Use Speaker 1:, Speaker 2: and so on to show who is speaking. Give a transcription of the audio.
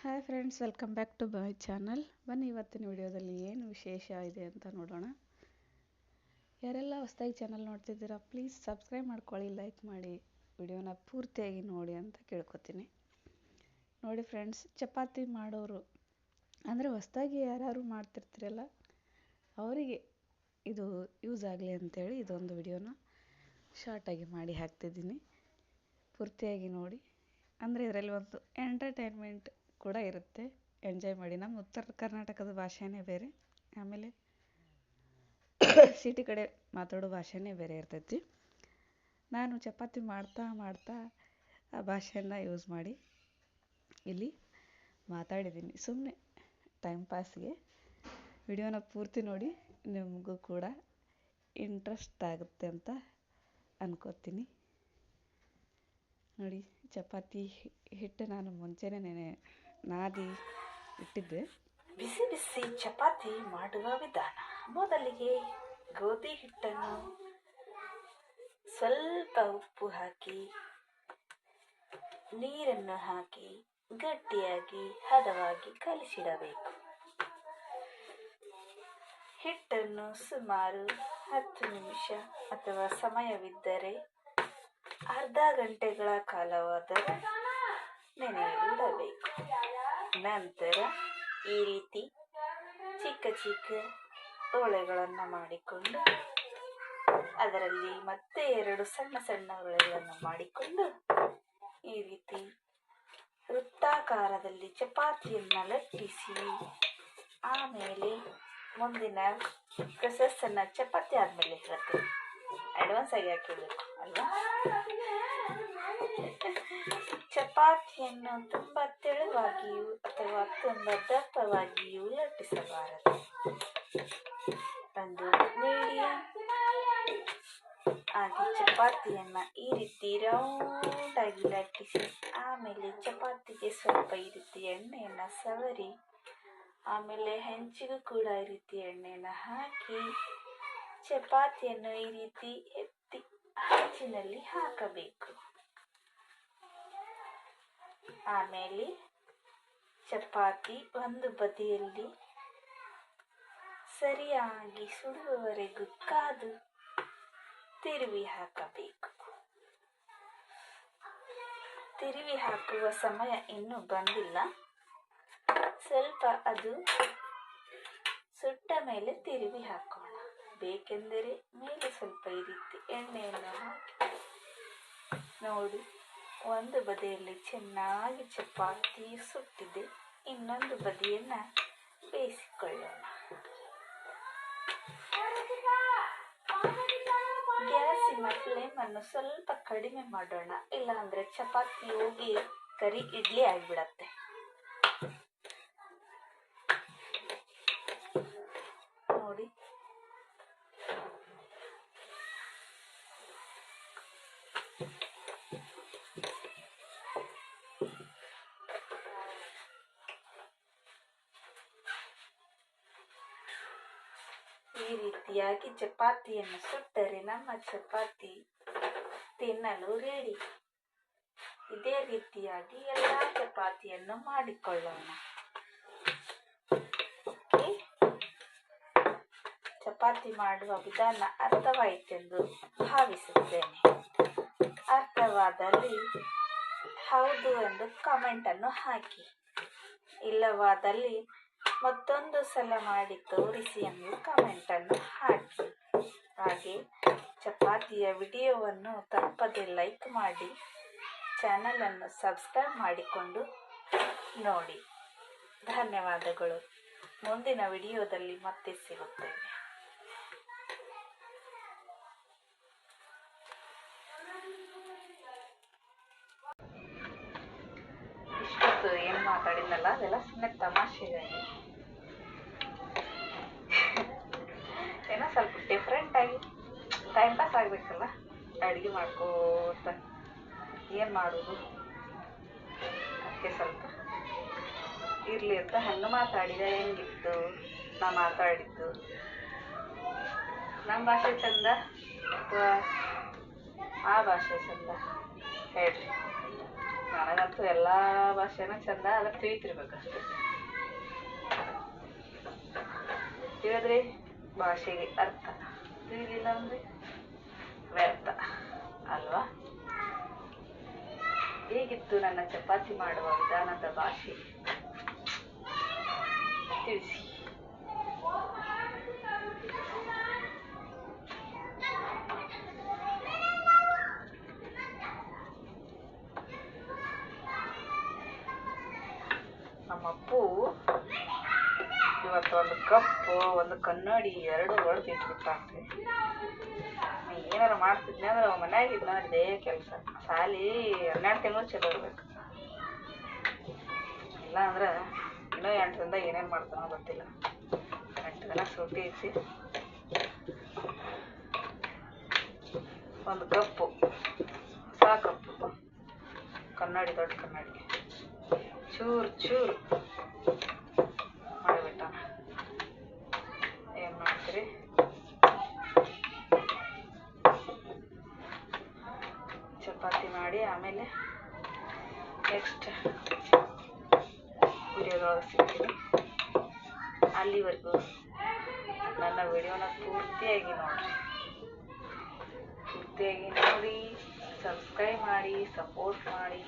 Speaker 1: Hi friends, welcome back to my channel. ಬನ್ನಿ ಇವತ್ತಿನ ವಿಡಿಯೋದಲ್ಲಿ ಏನು ವಿಶೇಷ ಇದೆ ಅಂತ ನೋಡೋಣ. ಯಾರೆಲ್ಲ ಹೊಸದಾಗಿ ಚಾನಲ್ ನೋಡ್ತಿದ್ದೀರಾ ಪ್ಲೀಸ್ ಸಬ್ಸ್ಕ್ರೈಬ್ ಮಾಡ್ಕೊಳ್ಳಿ, ಲೈಕ್ ಮಾಡಿ, ವಿಡಿಯೋನ ಪೂರ್ತಿಯಾಗಿ ನೋಡಿ ಅಂತ ಕೇಳ್ಕೊತೀನಿ. ನೋಡಿ ಫ್ರೆಂಡ್ಸ್, ಚಪಾತಿ ಮಾಡೋರು ಅಂದರೆ ಹೊಸದಾಗಿ ಯಾರು ಮಾಡ್ತಿರ್ತೀರಲ್ಲ ಅವರಿಗೆ ಇದು ಯೂಸ್ ಆಗಲಿ ಅಂಥೇಳಿ ಇದೊಂದು ವಿಡಿಯೋನ ಶಾರ್ಟಾಗಿ ಮಾಡಿ ಹಾಕ್ತಿದ್ದೀನಿ. ಪೂರ್ತಿಯಾಗಿ ನೋಡಿ. ಅಂದರೆ ಇದರಲ್ಲಿ ಒಂದು ಎಂಟರ್ಟೈನ್ಮೆಂಟ್ ಕೂಡ ಇರುತ್ತೆ, ಎಂಜಾಯ್ ಮಾಡಿ. ನಮ್ಮ ಉತ್ತರ ಕರ್ನಾಟಕದ ಭಾಷೆನೇ ಬೇರೆ, ಆಮೇಲೆ ಸಿಟಿ ಕಡೆ ಮಾತಾಡೋ ಭಾಷೆನೇ ಬೇರೆ ಇರ್ತೈತಿ. ನಾನು ಚಪಾತಿ ಮಾಡ್ತಾ ಮಾಡ್ತಾ ಆ ಭಾಷೆಯನ್ನು ಯೂಸ್ ಮಾಡಿ ಇಲ್ಲಿ ಮಾತಾಡಿದ್ದೀನಿ, ಸುಮ್ಮನೆ ಟೈಮ್ ಪಾಸ್ಗೆ. ವಿಡಿಯೋನ ಪೂರ್ತಿ ನೋಡಿ, ನಿಮಗೂ ಕೂಡ ಇಂಟ್ರೆಸ್ಟ್ ಆಗುತ್ತೆ ಅಂತ ಅನ್ಕೋತೀನಿ. ನೋಡಿ, ಚಪಾತಿ ಹಿಟ್ಟು ನಾನು ಮುಂಚೆನೇ ನಾದಿ ಇಟ್ಟಿದ್ದೆ.
Speaker 2: ಬಿಸಿ ಬಿಸಿ ಚಪಾತಿ ಮಾಡುವ ವಿಧಾನ. ಮೊದಲಿಗೆ ಗೋಧಿ ಹಿಟ್ಟನ್ನು ಸ್ವಲ್ಪ ಉಪ್ಪು ಹಾಕಿ ನೀರನ್ನು ಹಾಕಿ ಗಟ್ಟಿಯಾಗಿ ಹದವಾಗಿ ಕಲಿಸಿಡಬೇಕು. ಹಿಟ್ಟನ್ನು ಸುಮಾರು 10 ನಿಮಿಷ ಅಥವಾ ಸಮಯವಿದ್ದರೆ ಅರ್ಧ ಗಂಟೆಗಳ ಕಾಲವಾದರೂ ನೆನೆಯಿಡಬೇಕು. ನಂತರ ಈ ರೀತಿ ಚಿಕ್ಕ ಚಿಕ್ಕ ಉರುಳೆಗಳನ್ನು ಮಾಡಿಕೊಂಡು ಅದರಲ್ಲಿ ಮತ್ತೆ 2 ಸಣ್ಣ ಸಣ್ಣ ಉರುಳೆಗಳನ್ನು ಮಾಡಿಕೊಂಡು ಈ ರೀತಿ ವೃತ್ತಾಕಾರದಲ್ಲಿ ಚಪಾತಿಯನ್ನು ಲಟ್ಟಿಸಿ ಆಮೇಲೆ ಮುಂದಿನ ಪ್ರೊಸೆಸ್ಸನ್ನು ಚಪಾತಿ ಆದಮೇಲೆ ಹೇಳ್ತೀನಿ. ಅಡ್ವಾನ್ಸ್ ಆಗಿ ಹಾಕಿರ್ಬೇಕು ಅಲ್ವಾ? ಚಪಾತಿಯನ್ನು ತುಂಬ ತೆಳುವಾಗಿಯೂ ಅಥವಾ ತುಂಬ ದಪ್ಪವಾಗಿಯೂ ಲಟ್ಟಿಸಬಾರದು. ಒಂದು ಮೀಡಿಯಂ ಆಗಿ ಚಪಾತಿಯನ್ನು ಈ ರೀತಿ ರೌಂಡ್ ಆಗಿ ಲಟ್ಟಿಸಿ ಆಮೇಲೆ ಚಪಾತಿಗೆ ಸ್ವಲ್ಪ ಈ ರೀತಿ ಎಣ್ಣೆಯನ್ನು ಸವರಿ ಆಮೇಲೆ ಹೆಂಚಿಗೂ ಕೂಡ ಈ ರೀತಿ ಎಣ್ಣೆಯನ್ನು ಹಾಕಿ ಚಪಾತಿಯನ್ನು ಈ ರೀತಿ ಎತ್ತಿ ಹಂಚಿನಲ್ಲಿ ಹಾಕಬೇಕು. ಆಮೇಲೆ ಚಪಾತಿ ಒಂದು ಬದಿಯಲ್ಲಿ ಸರಿಯಾಗಿ ಸುಡುವವರೆಗೂ ಕಾದು ತಿರುವಿ ಹಾಕಬೇಕು. ತಿರುವಿ ಹಾಕುವ ಸಮಯ ಇನ್ನೂ ಬಂದಿಲ್ಲ, ಸ್ವಲ್ಪ ಅದು ಸುಟ್ಟ ಮೇಲೆ ತಿರುವಿ ಹಾಕೋಣ. ಬೇಕೆಂದರೆ ಮೇಲೆ ಸ್ವಲ್ಪ ಈ ರೀತಿ ಎಣ್ಣೆಯನ್ನು ಹಾಕಿ ನೋಡಿ. ಒಂದು ಬದಿಯಲ್ಲಿ ಚೆನ್ನಾಗಿ ಚಪಾತಿ ಸುಟ್ಟಿದೆ, ಇನ್ನೊಂದು ಬದಿಯನ್ನು ಬೇಯಿಸಿಕೊಳ್ಳೋಣ. ಗ್ಯಾಸಿನ ಫ್ಲೇಮನ್ನು ಸ್ವಲ್ಪ ಕಡಿಮೆ ಮಾಡೋಣ, ಇಲ್ಲಾಂದ್ರೆ ಚಪಾತಿ ಹೋಗಿ ಕರಿ ಇಡ್ಲಿ ಆಗಿಬಿಡತ್ತೆ. ನೋಡಿ, ಈ ರೀತಿಯಾಗಿ ಚಪಾತಿಯನ್ನು ಸುಟ್ಟರೆ ನಮ್ಮ ಚಪಾತಿ ತಿನ್ನಲು ರೆಡಿ. ಇದೇ ರೀತಿಯಾಗಿ ಎಲ್ಲ ಚಪಾತಿಯನ್ನು ಮಾಡಿಕೊಳ್ಳೋಣ. ಚಪಾತಿ ಮಾಡುವ ವಿಧಾನ ಅರ್ಥವಾಯಿತೆಂದು ಭಾವಿಸುತ್ತೇನೆ. ಅರ್ಥವಾದಲ್ಲಿ ಹೌದು ಎಂದು ಕಾಮೆಂಟನ್ನು ಹಾಕಿ, ಇಲ್ಲವಾದಲ್ಲಿ ಮತ್ತೊಂದು ಸಲ ಮಾಡಿ ತೋರಿಸಿ ಎಂದು ಕಾಮೆಂಟನ್ನು ಹಾಕಿ. ಹಾಗೆ ಚಪಾತಿಯ ವಿಡಿಯೋವನ್ನು ತಪ್ಪದೆ ಲೈಕ್ ಮಾಡಿ ಚಾನಲನ್ನು ಸಬ್ಸ್ಕ್ರೈಬ್ ಮಾಡಿಕೊಂಡು ನೋಡಿ. ಧನ್ಯವಾದಗಳು. ಮುಂದಿನ ವಿಡಿಯೋದಲ್ಲಿ ಮತ್ತೆ ಸಿಗುತ್ತೇವೆ. ಇಷ್ಟೊತ್ತು ಏನು ಮಾತಾಡಿದ್ನಲ್ಲ ಅದೆಲ್ಲ ಸುಮ್ಮನೆ ತಮಾಷೆಗಾಗಿ, ಏನೋ ಸ್ವಲ್ಪ ಡಿಫ್ರೆಂಟ್ ಆಗಿ ಟೈಮ್ ಪಾಸ್ ಆಗಬೇಕಲ್ಲ. ಅಡುಗೆ ಮಾಡ್ಕೋತ ಏನು ಮಾಡೋದು, ಅದಕ್ಕೆ ಸ್ವಲ್ಪ ಇರಲಿ ಅಂತ ಹಂಗೆ ಮಾತಾಡಿದೆ. ಹೆಂಗಿತ್ತು ನಾ ಮಾತಾಡಿದ್ದು? ನಮ್ಮ ಭಾಷೆ ಚಂದ ಅಥವಾ ಆ ಭಾಷೆ ಚಂದ ಹೇಳ್ರಿ. ನನಗಂತೂ ಎಲ್ಲ ಭಾಷೆನೂ ಚಂದ, ಅದ್ರ ತಿಳಿತಿರ್ಬೇಕಷ್ಟೆ. ತಿಳಿದ್ರಿ ಭಾಷೆಗೆ ಅರ್ಥ, ತಿಳಿಲಿಲ್ಲ ಅಂದರೆ ವ್ಯರ್ಥ ಅಲ್ವಾ? ಹೇಗಿತ್ತು ನನ್ನ ಚಪಾತಿ ಮಾಡುವ ವಿಧಾನದ ಭಾಷೆ ತಿಳಿಸಿ. ನಮ್ಮಪ್ಪು ಇವತ್ತು ಒಂದು ಕಪ್ಪು ಒಂದು ಕನ್ನಡಿ 2 ಹೊಡೆದು ಇಟ್ಬಿಟ್ಟಾನ್ರಿ. ಏನಾರು ಮಾಡ್ತಿದ್ನಿ ಅಂದ್ರೆ ಅವ ಮನ್ಯಾಗ ಇದ್ನಂದ್ರೆ ಇದೇ ಕೆಲಸ. ಸಾಲಿ 12 ತಿಂಗಳು ಚಲೋ ಇರ್ಬೇಕು, ಇಲ್ಲ ಅಂದ್ರೆ ಇನ್ನೂ 8 ದಿನದಾಗ ಏನೇನು ಮಾಡ್ತಾನೋ ಗೊತ್ತಿಲ್ಲ. 8 ದಿನ ಸೂಟಿ ಇಟ್ಟು ಒಂದು ಕಪ್ಪು ಹೊಸ ಕಪ್ಪು ಕನ್ನಡಿ, ದೊಡ್ಡ ಕನ್ನಡಿ ಚೂರು ಚೂರು ಮಾಡಿಬಿಟ್ಟಾನ. ಏನು ಮಾಡ್ತೀರಿ? ಚಪಾತಿ ಮಾಡಿ ಆಮೇಲೆ ನೆಕ್ಸ್ಟ್ ವಿಡಿಯೋದೊಳಗೆ ಸಿಗ್ತೀನಿ. ಅಲ್ಲಿವರೆಗೂ ನನ್ನ ವಿಡಿಯೋನ ಪೂರ್ತಿಯಾಗಿ ನೋಡಿ, ಸಬ್ಸ್ಕ್ರೈಬ್ ಮಾಡಿ, ಸಪೋರ್ಟ್ ಮಾಡಿ.